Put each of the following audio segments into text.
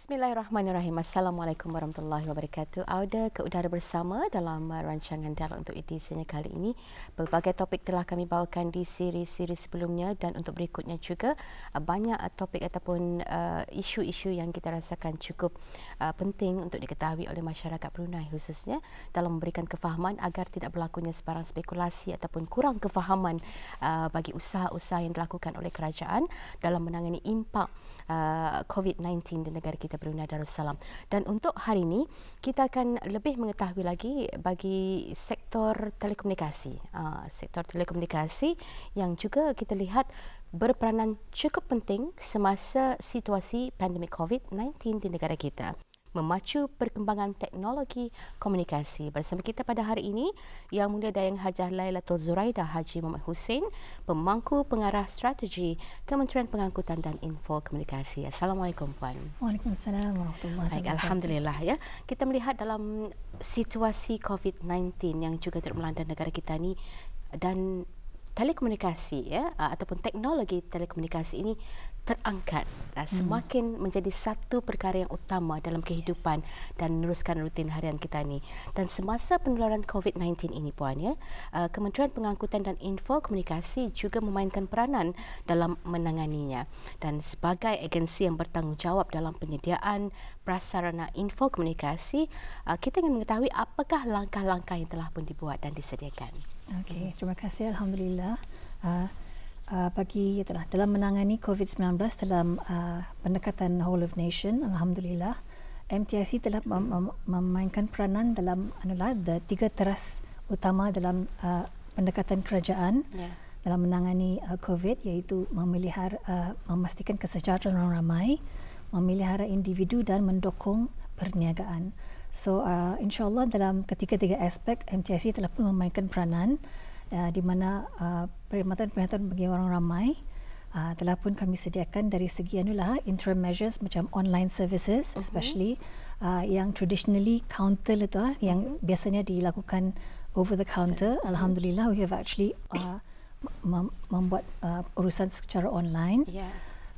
Bismillahirrahmanirrahim. Assalamualaikum warahmatullahi wabarakatuh. Auda ke udara bersama dalam rancangan Dialog untuk edisinya kali ini. Pelbagai topik telah kami bawakan di siri-siri sebelumnya dan untuk berikutnya juga banyak topik ataupun isu-isu yang kita rasakan cukup penting untuk diketahui oleh masyarakat Brunei khususnya dalam memberikan kefahaman agar tidak berlakunya sebarang spekulasi ataupun kurang kefahaman bagi usaha-usaha yang dilakukan oleh kerajaan dalam menangani impak COVID-19 di negara kita Brunei Darussalam. Dan untuk hari ini kita akan lebih mengetahui lagi bagi sektor telekomunikasi. Sektor telekomunikasi yang juga kita lihat berperanan cukup penting semasa situasi pandemik COVID-19 di negara kita, memacu perkembangan teknologi komunikasi. Bersama kita pada hari ini Yang Mulia Dayang Hajah Lailatul Zuraidah Haji Muhammad Hussein, Pemangku Pengarah Strategi Kementerian Pengangkutan dan Info Komunikasi. Assalamualaikum Puan. Waalaikumsalam warahmatullahi wabarakatuh. Alhamdulillah ya. Kita melihat dalam situasi COVID-19 yang juga turut melanda negara kita ni, dan telekomunikasi ataupun teknologi telekomunikasi ini terangkat semakin menjadi satu perkara yang utama dalam kehidupan dan meneruskan rutin harian kita ni. Dan semasa penularan COVID-19 ini Puan Kementerian Pengangkutan dan Info Komunikasi juga memainkan peranan dalam menanganinya. Dan sebagai agensi yang bertanggungjawab dalam penyediaan prasarana info komunikasi, kita ingin mengetahui apakah langkah-langkah yang telah pun dibuat dan disediakan. Okey, terima kasih. Alhamdulillah. Dalam menangani COVID-19 dalam pendekatan whole of nation, alhamdulillah, MTIC telah memainkan peranan dalam tiga teras utama dalam pendekatan kerajaan dalam menangani COVID, iaitu memastikan kesejahteraan orang ramai, memelihara individu dan mendukung perniagaan. So insyaAllah dalam ketiga-tiga aspek MTIC telah pun memainkan peranan di mana perkhidmatan bagi orang ramai telah pun kami sediakan dari segi interim measures macam online services, especially yang traditionally counter yang biasanya dilakukan over the counter. Alhamdulillah, we have actually membuat urusan secara online.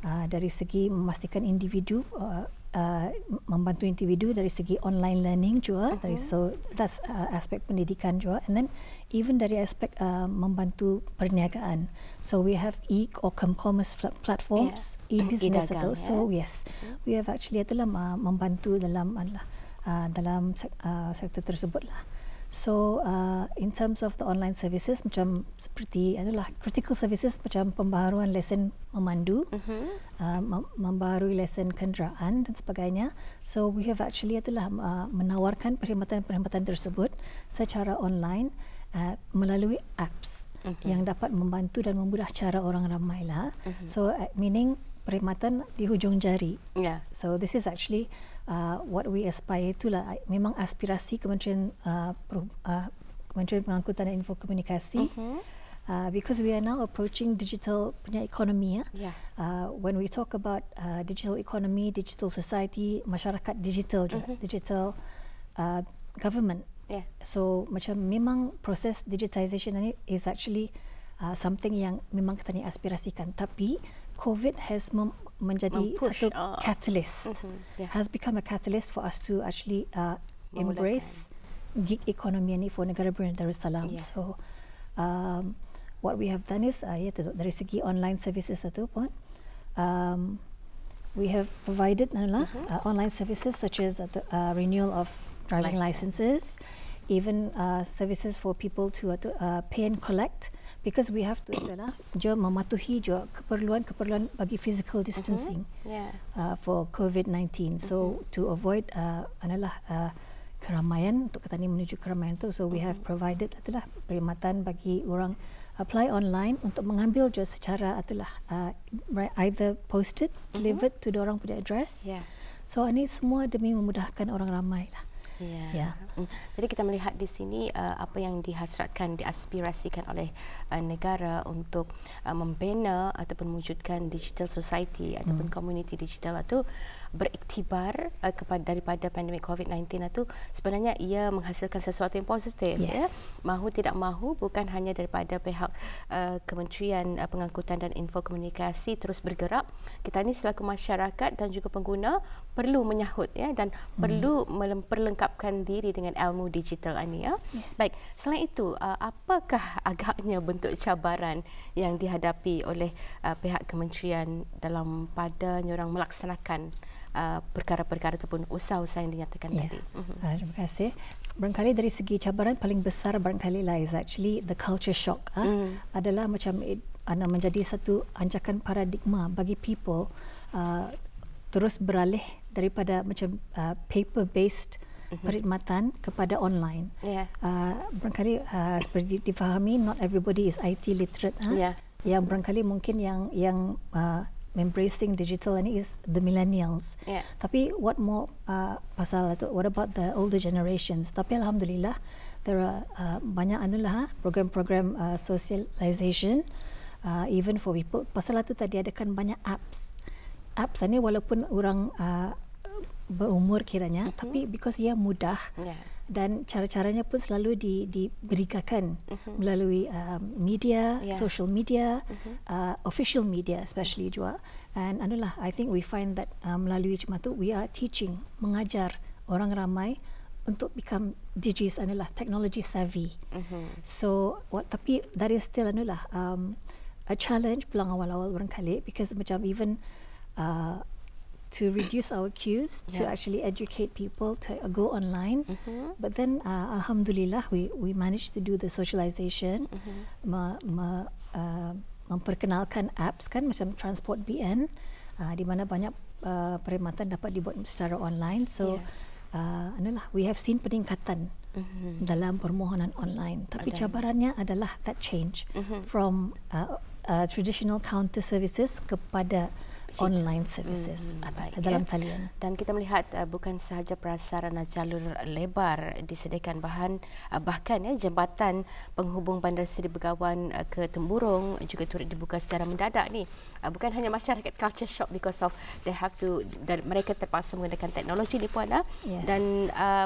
Dari segi memastikan individu membantu individu dari segi online learning juga, so that's aspek pendidikan juga, and then even dari aspek membantu perniagaan. So we have e-commerce platforms, e-business atau so yes, we have actually membantu dalam sektor tersebut lah. So in terms of the online services macam seperti critical services macam pembaharuan lesen memandu, membaharui lesen kenderaan dan sebagainya. So we have actually menawarkan perkhidmatan tersebut secara online melalui apps yang dapat membantu dan memudah cara orang ramai lah. So meaning perkhidmatan di hujung jari. So this is actually what we aspire to lah. Memang aspirasi Kementerian Pengangkutan dan Info Komunikasi, because we are now approaching digital punya ekonomi. When we talk about digital economy, digital society, masyarakat digital juga, digital government. So macam memang proses digitization ini is actually something yang memang kita ni aspirasikan, tapi COVID has menjadi satu catalyst, has become a catalyst for us to actually embrace gig economy ni for negara Brunei Darussalam. So what we have done is dari segi online services itu pun we have provided online services such as renewal of driving licenses, even services for people to pay and collect, because we have to mematuhi juga keperluan bagi physical distancing for COVID-19. So to avoid keramaian, untuk kita ni menuju keramaian tu, so we have provided perkhidmatan bagi orang apply online untuk mengambil juga secara either posted, delivered to orang punya address. So ini semua demi memudahkan orang ramai lah. Ya. Jadi kita melihat di sini apa yang dihasratkan, diaspirasikan oleh negara untuk membina ataupun mewujudkan digital society ataupun community digital itu beriktibar daripada pandemik COVID-19 itu sebenarnya ia menghasilkan sesuatu yang positif. Yes. Ya. Mahu tidak mahu bukan hanya daripada pihak Kementerian Pengangkutan dan Infokomunikasi terus bergerak. Kita ni selaku masyarakat dan juga pengguna perlu menyahut ya dan perlu memperlengkapkan diri dengan ilmu digital ini ya. Yes. Baik, selain itu apakah agaknya bentuk cabaran yang dihadapi oleh pihak kementerian dalam padanya orang melaksanakan perkara-perkara ataupun usaha-usaha yang dinyatakan tadi? Terima kasih. Barangkali dari segi cabaran paling besar barangkali lah is actually the culture shock adalah macam menjadi satu anjakan paradigma bagi people terus beralih daripada macam paper based perkhidmatan kepada online. Barangkali seperti difahami not everybody is IT literate. Yang barangkali mungkin yang embracing digital ini is the millennials. Tapi what more pasal itu, what about the older generations? Tapi alhamdulillah there are banyak program-program socialization even for people. Pasal itu tadi adakan banyak apps. Apps ini walaupun orang berumur kiranya, tapi because ia mudah dan cara-caranya pun selalu diberikan melalui media, social media, official media especially juga. And I think we find that melalui cuma tu we are teaching, mengajar orang ramai untuk become digis technology savvy. So tapi that is still a challenge pulang awal-awal barangkali because macam even to reduce our queues, to actually educate people to go online. But then, alhamdulillah, we managed to do the socialization, memperkenalkan apps kan, macam Transport BN, di mana banyak perkhidmatan dapat dibuat secara online. So, we have seen peningkatan dalam permohonan online. Tapi cabarannya adalah that change from traditional counter services kepada online services dalam talian. Dan kita melihat bukan sahaja prasarana jalur lebar disediakan bahkan jambatan penghubung Bandar Seri Begawan ke Temburong juga turut dibuka secara mendadak ni. Bukan hanya masyarakat culture shock because of they have to dan mereka terpaksa menggunakan teknologi ni puan dan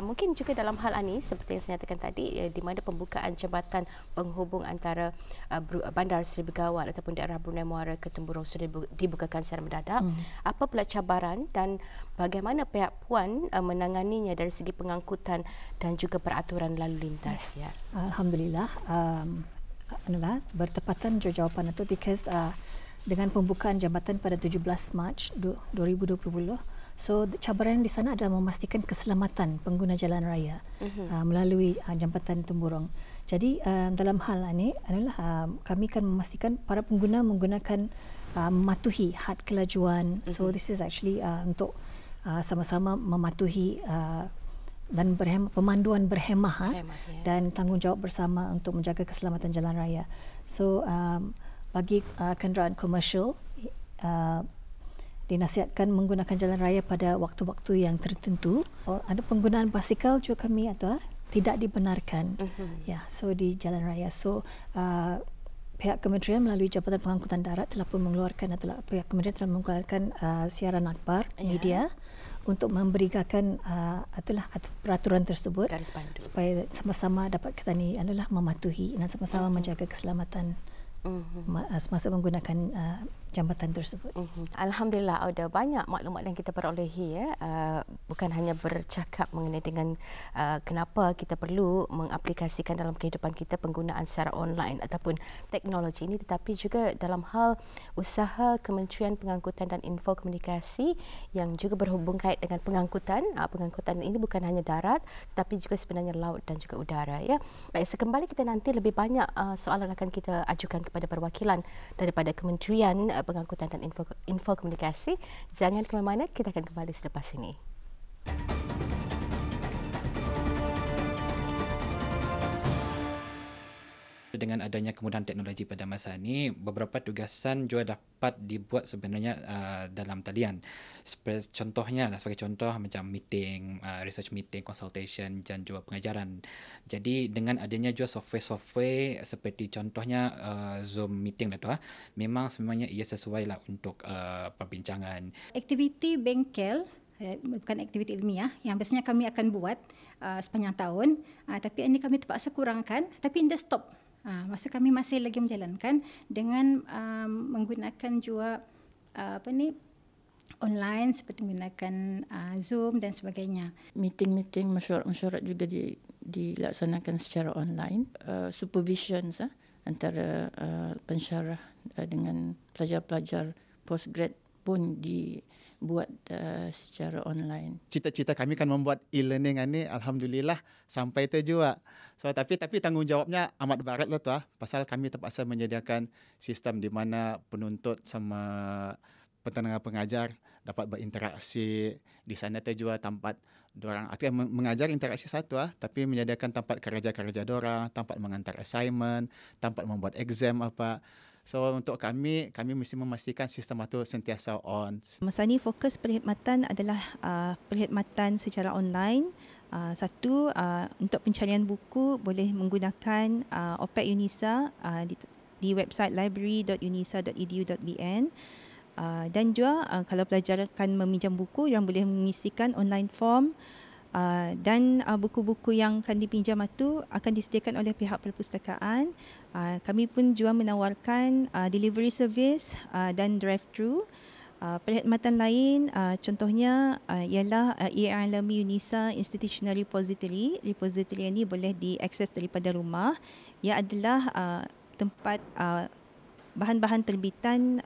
mungkin juga dalam hal ini seperti yang saya nyatakan tadi di mana pembukaan jambatan penghubung antara Bandar Seri Begawan ataupun daerah Brunei Muara ke Temburong sudah dibukakan secara mendadak. Apa pula cabaran dan bagaimana pihak puan menanganinya dari segi pengangkutan dan juga peraturan lalu lintas? Alhamdulillah, bertepatan jawapan itu because dengan pembukaan jambatan pada 17 Mac 2020, so cabaran di sana adalah memastikan keselamatan pengguna jalan raya melalui jambatan Temburong. Jadi dalam hal ini adalah kami akan memastikan para pengguna menggunakan mematuhi had kelajuan. So this is actually untuk sama-sama mematuhi dan pemanduan berhemah dan tanggungjawab bersama untuk menjaga keselamatan jalan raya. So bagi kenderaan komersial dinasihatkan menggunakan jalan raya pada waktu-waktu yang tertentu. Ada penggunaan basikal juga kami atau tidak dibenarkan. So di jalan raya. So pihak kementerian melalui Jabatan Pengangkutan Darat telah pun mengeluarkan pihak kementerian telah mengeluarkan siaran akhbar media untuk memberikan peraturan tersebut supaya sama-sama dapat kita ni mematuhi dan sama-sama menjaga keselamatan semasa menggunakan jambatan tersebut. Alhamdulillah ada banyak maklumat yang kita perolehi bukan hanya bercakap mengenai dengan kenapa kita perlu mengaplikasikan dalam kehidupan kita penggunaan secara online ataupun teknologi ini, tetapi juga dalam hal usaha Kementerian Pengangkutan dan Infokomunikasi yang juga berhubung kait dengan pengangkutan. Pengangkutan ini bukan hanya darat tetapi juga sebenarnya laut dan juga udara Baik, sekembali kita nanti lebih banyak soalan akan kita ajukan kepada perwakilan daripada Kementerian Pengangkutan dan Infokomunikasi. Jangan ke mana-mana, kita akan kembali selepas ini. dengan adanya kemudahan teknologi pada masa ini, beberapa tugasan juga dapat dibuat sebenarnya dalam talian. Contohnya lah, sebagai contoh macam meeting, research meeting, consultation dan juga pengajaran. Jadi dengan adanya juga software-software seperti contohnya Zoom meeting lah tu, memang sebenarnya ia sesuai lah untuk perbincangan. Aktiviti bengkel, bukan aktiviti ilmiah yang biasanya kami akan buat sepanjang tahun, tapi ini kami terpaksa kurangkan, tapi in the stop. Masa kami masih lagi menjalankan dengan menggunakan juga online seperti menggunakan Zoom dan sebagainya. Meeting-meeting, mesyuarat-mesyuarat juga dilaksanakan secara online. Supervision antara pensyarah dengan pelajar-pelajar postgrad pun dibuat secara online. Cita-cita kami kan membuat e-learning ini, alhamdulillah sampai tu juga. So tapi tanggungjawabnya amat berat lah tu, pasal kami terpaksa menyediakan sistem di mana penuntut sama pentenaga pengajar dapat berinteraksi di sana. Tu juga tempat dorang artinya mengajar interaksi satu, tapi menyediakan tempat kerja-kerja dorang, tempat mengantar assignment, tempat membuat exam apa. So untuk kami mesti memastikan sistem itu sentiasa on. Masa ni fokus perkhidmatan adalah perkhidmatan secara online. Satu, untuk pencarian buku boleh menggunakan OPEC UNISA di website library.unisa.edu.bn. Dan juga kalau pelajar akan meminjam buku, yang boleh mengisikan online form. Dan buku-buku yang akan dipinjam itu akan disediakan oleh pihak perpustakaan. Kami pun juga menawarkan delivery service dan drive-thru. Perkhidmatan lain contohnya ialah e-Alami UNISA Institutional Repository. Repository ini boleh diakses daripada rumah. Ia adalah tempat bahan-bahan terbitan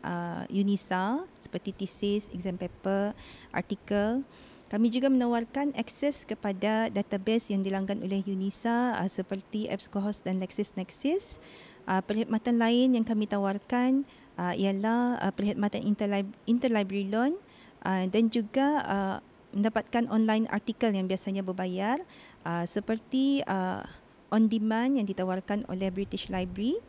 UNISA seperti thesis, exam paper, artikel. Kami juga menawarkan akses kepada database yang dilanggan oleh UNISA seperti EBSCOhost dan LexisNexis. Perkhidmatan lain yang kami tawarkan ialah perkhidmatan interlibrary loan dan juga mendapatkan online artikel yang biasanya berbayar seperti on demand yang ditawarkan oleh British Library.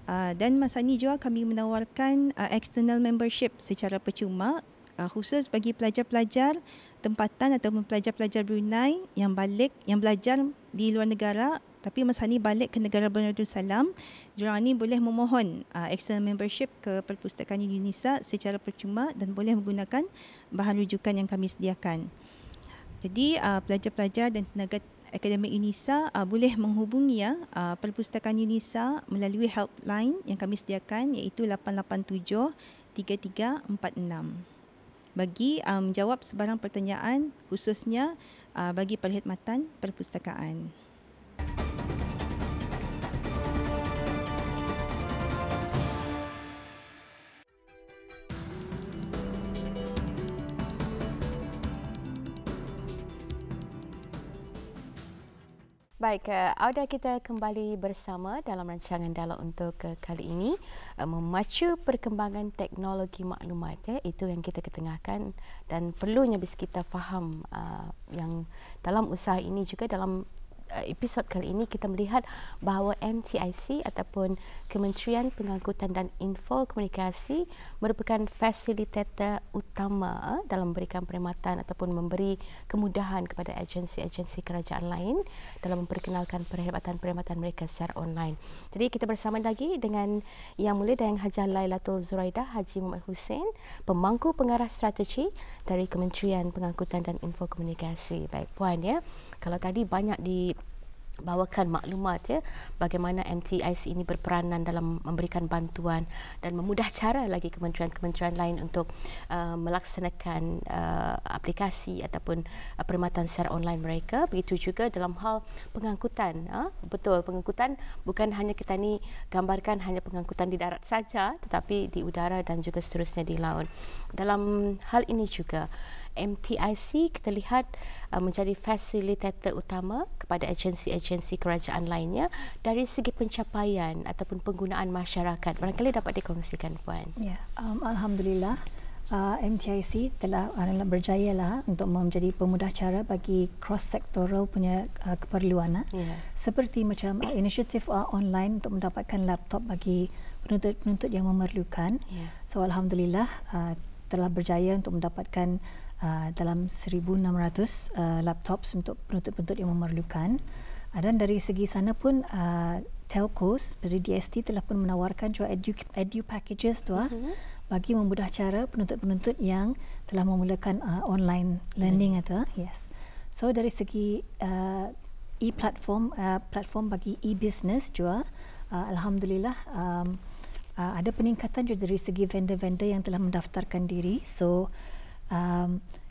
Dan masa ini juga kami menawarkan external membership secara percuma khusus bagi pelajar-pelajar tempatan ataupun pelajar-pelajar Brunei yang belajar di luar negara tapi masa ni balik ke negara Darussalam. Diorang ni boleh memohon external membership ke Perpustakaan UNISA secara percuma dan boleh menggunakan bahan rujukan yang kami sediakan. Jadi pelajar-pelajar dan tenaga akademik UNISA boleh menghubungi Perpustakaan UNISA melalui helpline yang kami sediakan, iaitu 887 3346 bagi menjawab sebarang pertanyaan khususnya bagi perkhidmatan perpustakaan. Baik, Auda, kita kembali bersama dalam rancangan dialog untuk kali ini, memacu perkembangan teknologi maklumat. Itu yang kita ketengahkan dan perlunya kita faham yang dalam usaha ini juga dalam episod kali ini kita melihat bahawa MTIC ataupun Kementerian Pengangkutan dan Info Komunikasi merupakan fasilitator utama dalam memberikan perkhidmatan ataupun memberi kemudahan kepada agensi-agensi kerajaan lain dalam memperkenalkan perkhidmatan-perkhidmatan mereka secara online. Jadi kita bersama lagi dengan Yang Mulia Dayang Hajah Lailatul Zuraidah Haji Muhammad Hussein, pemangku pengarah strategi dari Kementerian Pengangkutan dan Info Komunikasi. Baik Puan, kalau tadi banyak bawakan maklumat bagaimana MTIC ini berperanan dalam memberikan bantuan dan memudah cara lagi kementerian-kementerian lain untuk melaksanakan aplikasi ataupun perkhidmatan secara online mereka. Begitu juga dalam hal pengangkutan. Betul, pengangkutan bukan hanya kita ni gambarkan hanya pengangkutan di darat saja, tetapi di udara dan juga seterusnya di laut. Dalam hal ini juga MTIC kita lihat menjadi fasilitator utama kepada agensi-agensi kerajaan lainnya dari segi pencapaian ataupun penggunaan masyarakat. Barangkali dapat dikongsikan Puan. Ya, alhamdulillah MTIC telah berjaya lah untuk menjadi pemudah cara bagi cross-sectoral punya keperluan. Seperti macam inisiatif online untuk mendapatkan laptop bagi penuntut-penuntut yang memerlukan. So alhamdulillah telah berjaya untuk mendapatkan dalam 1,600 laptops untuk penuntut-penuntut yang memerlukan. Dan dari segi sana pun telcos seperti DST telah pun menawarkan juga edu packages tu bagi memudah cara penuntut-penuntut yang telah memulakan online learning atau yes. So dari segi e-platform platform bagi e-business juga alhamdulillah ada peningkatan juga dari segi vendor-vendor yang telah mendaftarkan diri. So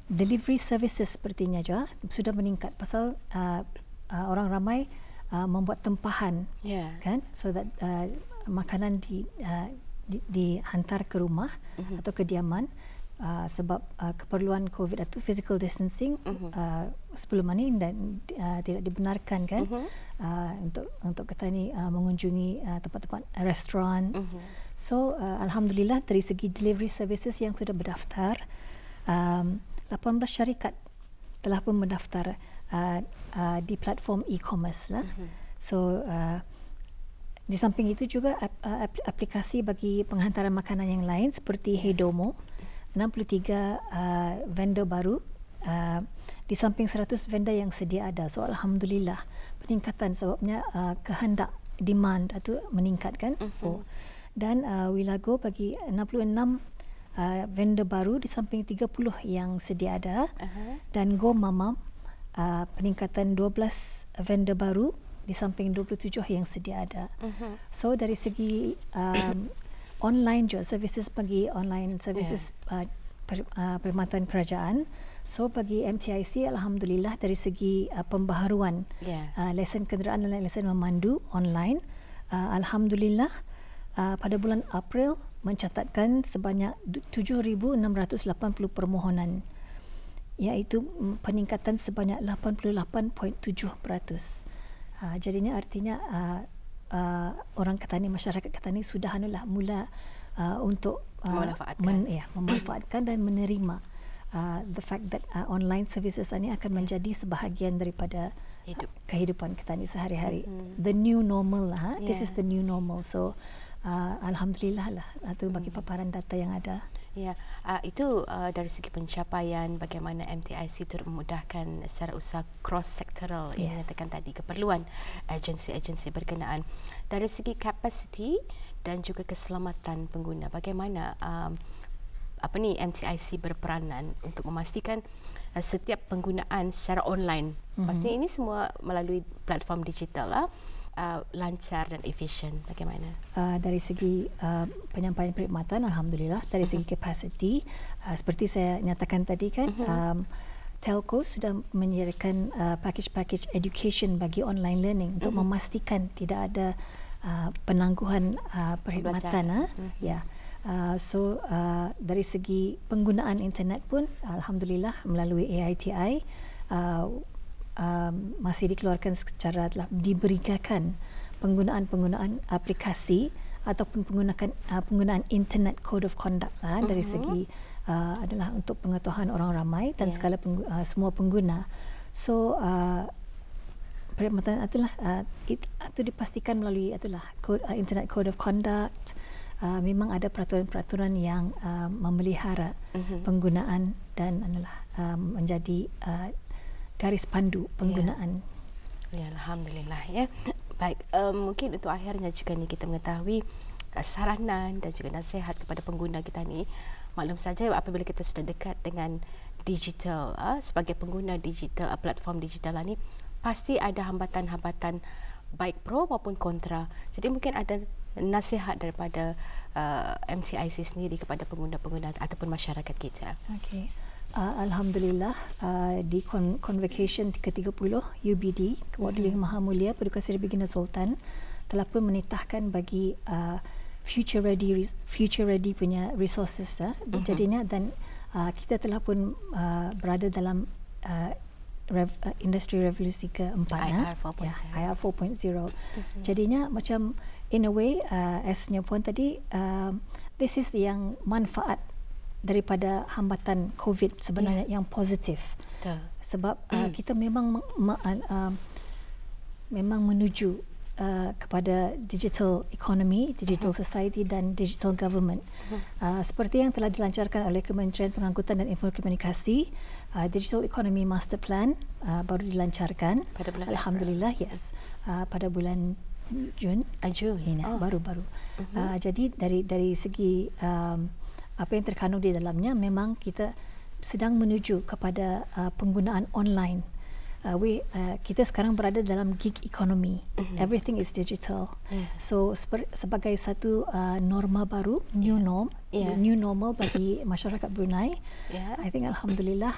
delivery services sepertinya juga sudah meningkat pasal orang ramai membuat tempahan kan, so that makanan dihantar ke rumah atau kediaman sebab keperluan COVID atau physical distancing sebelum ini dan tidak dibenarkan kan untuk kita ni mengunjungi tempat-tempat restoran. So alhamdulillah dari segi delivery services yang sudah berdaftar 18 syarikat telah pun mendaftar di platform e-commerce lah. So di samping itu juga aplikasi bagi penghantaran makanan yang lain seperti Hedomo, 63 vendor baru di samping 100 vendor yang sedia ada. So alhamdulillah peningkatan sebabnya kehendak demand itu meningkat kan. Dan Wilago bagi 66 vendor baru di samping 30 yang sedia ada. Dan Go Mamam peningkatan 12 vendor baru di samping 27 yang sedia ada. So dari segi online juga services bagi online services perkhidmatan kerajaan. So bagi MTIC alhamdulillah dari segi pembaharuan lesen kenderaan dan lesen memandu online alhamdulillah pada bulan April mencatatkan sebanyak 7,680 permohonan, iaitu peningkatan sebanyak 88.7%. Jadinya artinya orang Ketani, masyarakat Ketani sudah mula untuk memanfaatkan dan menerima the fact that online services ini akan menjadi sebahagian daripada kehidupan Ketani sehari-hari. The new normal lah. This is the new normal. So alhamdulillah lah itu bagi paparan data yang ada. Itu dari segi pencapaian bagaimana MTIC turut memudahkan secara usaha cross-sectoral yang dikatakan tadi, keperluan agensi-agensi berkenaan. Dari segi kapasiti dan juga keselamatan pengguna, bagaimana MTIC berperanan untuk memastikan setiap penggunaan secara online, pasti ini semua melalui platform digital lah, lancar dan efisien. Bagaimana? Dari segi penyampaian perkhidmatan alhamdulillah, dari segi kapasiti seperti saya nyatakan tadi kan, telco sudah menyediakan package education bagi online learning untuk memastikan tidak ada penangguhan perkhidmatan. So dari segi penggunaan internet pun alhamdulillah melalui AITI masih dikeluarkan secara telah diberikan penggunaan aplikasi ataupun penggunaan internet code of conduct lah, dari segi adalah untuk pengetahuan orang ramai dan segala semua pengguna. So perkhidmatan itulah itu dipastikan melalui internet code of conduct. Memang ada peraturan-peraturan yang memelihara penggunaan dan menjadi garis pandu penggunaan. Alhamdulillah ya. Baik, mungkin untuk akhirnya juga ni kita mengetahui saranan dan juga nasihat kepada pengguna kita ni. Maklum saja apabila kita sudah dekat dengan digital, sebagai pengguna digital, platform digital ni pasti ada hambatan-hambatan baik pro maupun kontra. Jadi mungkin ada nasihat daripada MTIC sendiri kepada pengguna-pengguna ataupun masyarakat kita. Okey. Alhamdulillah di Convocation ke-30 UBD Kewakili Maha Mulia Paduka Seri Baginda Sultan telah pun menitahkan bagi future ready punya resources jadinya, dan kita telah pun berada dalam industri revolusi keempat, IR 4.0. Jadinya macam in a way as puan tadi, this is yang manfaat daripada hambatan COVID sebenarnya yang positif. Betul. Sebab kita memang memang menuju kepada digital economy, digital society dan digital government. Seperti yang telah dilancarkan oleh Kementerian Pengangkutan dan Infokomunikasi, Digital Economy Master Plan baru dilancarkan. Pada bulan Alhamdulillah, yes. Pada bulan Jun. Baru-baru. Jadi dari segi apa yang terkandung di dalamnya, memang kita sedang menuju kepada penggunaan online. Kita sekarang berada dalam gig economy. Everything is digital. So sebagai satu norma baru, new norm, new normal bagi masyarakat Brunei, I think alhamdulillah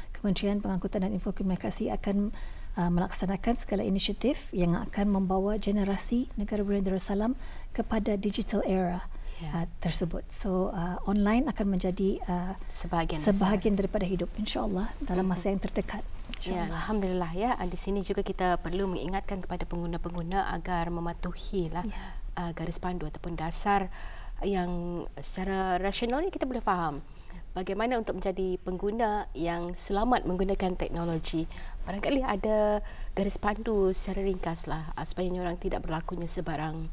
Kementerian Pengangkutan dan Infokomunikasi akan melaksanakan segala inisiatif yang akan membawa generasi negara Brunei Darussalam kepada digital era tersebut. So online akan menjadi sebahagian daripada hidup, insya-Allah, dalam masa yang terdekat. Ya, alhamdulillah ya. Di sini juga kita perlu mengingatkan kepada pengguna-pengguna agar mematuhi garis pandu ataupun dasar yang secara rasionalnya kita boleh faham. Bagaimana untuk menjadi pengguna yang selamat menggunakan teknologi. Barangkali ada garis pandu secara ringkas supaya orang tidak berlakunya sebarang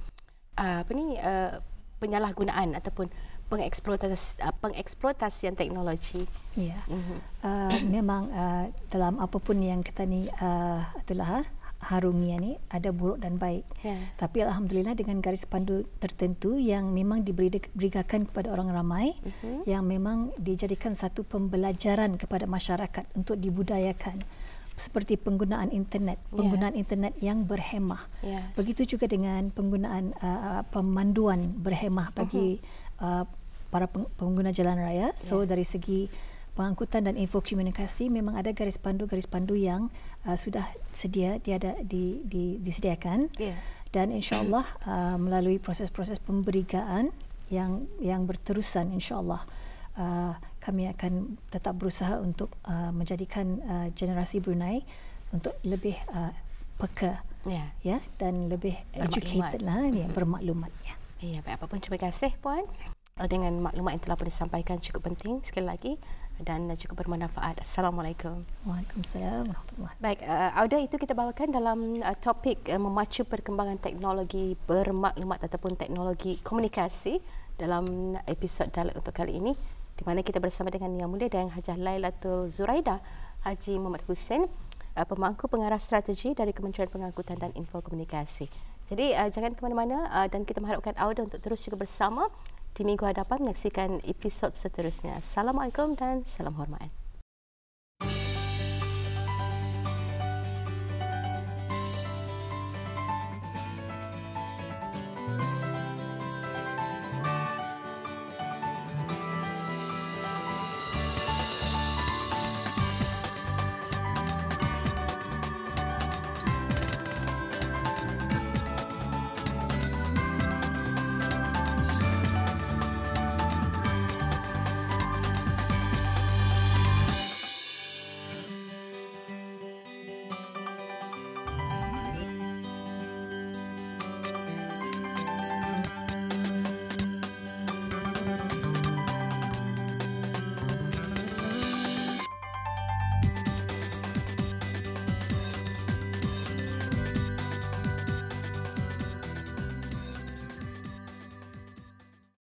penyalahgunaan ataupun pengeksploitasian teknologi. Ya, memang dalam apapun yang kita ni itulah harungi ni ada buruk dan baik. Tapi alhamdulillah dengan garis pandu tertentu yang memang diberikan kepada orang ramai, yang memang dijadikan satu pembelajaran kepada masyarakat untuk dibudayakan. Seperti penggunaan internet yang berhemah. Begitu juga dengan penggunaan pemanduan berhemah bagi para pengguna jalan raya. So dari segi pengangkutan dan infokomunikasi, memang ada garis pandu yang sudah disediakan, dan insya-Allah melalui proses-proses pemberigaan yang berterusan, insya-Allah kami akan tetap berusaha untuk menjadikan generasi Brunei untuk lebih peka, dan lebih educated bermaklumat. Ya, baik, apapun terima kasih Puan. Dengan maklumat yang telah pun disampaikan cukup penting sekali lagi dan cukup bermanfaat. Assalamualaikum. Waalaikumsalam. Baik, Auda, itu kita bawakan dalam topik memacu perkembangan teknologi bermaklumat ataupun teknologi komunikasi dalam episod Dialog untuk kali ini, di mana kita bersama dengan Yang Mulia Dayang Hajah Lailatul Zuraida Haji Muhammad Hussein, pemangku pengarah strategi dari Kementerian Pengangkutan dan Infokomunikasi. Jadi jangan ke mana-mana dan kita mengharapkan Auda untuk terus juga bersama di minggu hadapan menyaksikan episod seterusnya. Assalamualaikum dan salam hormat.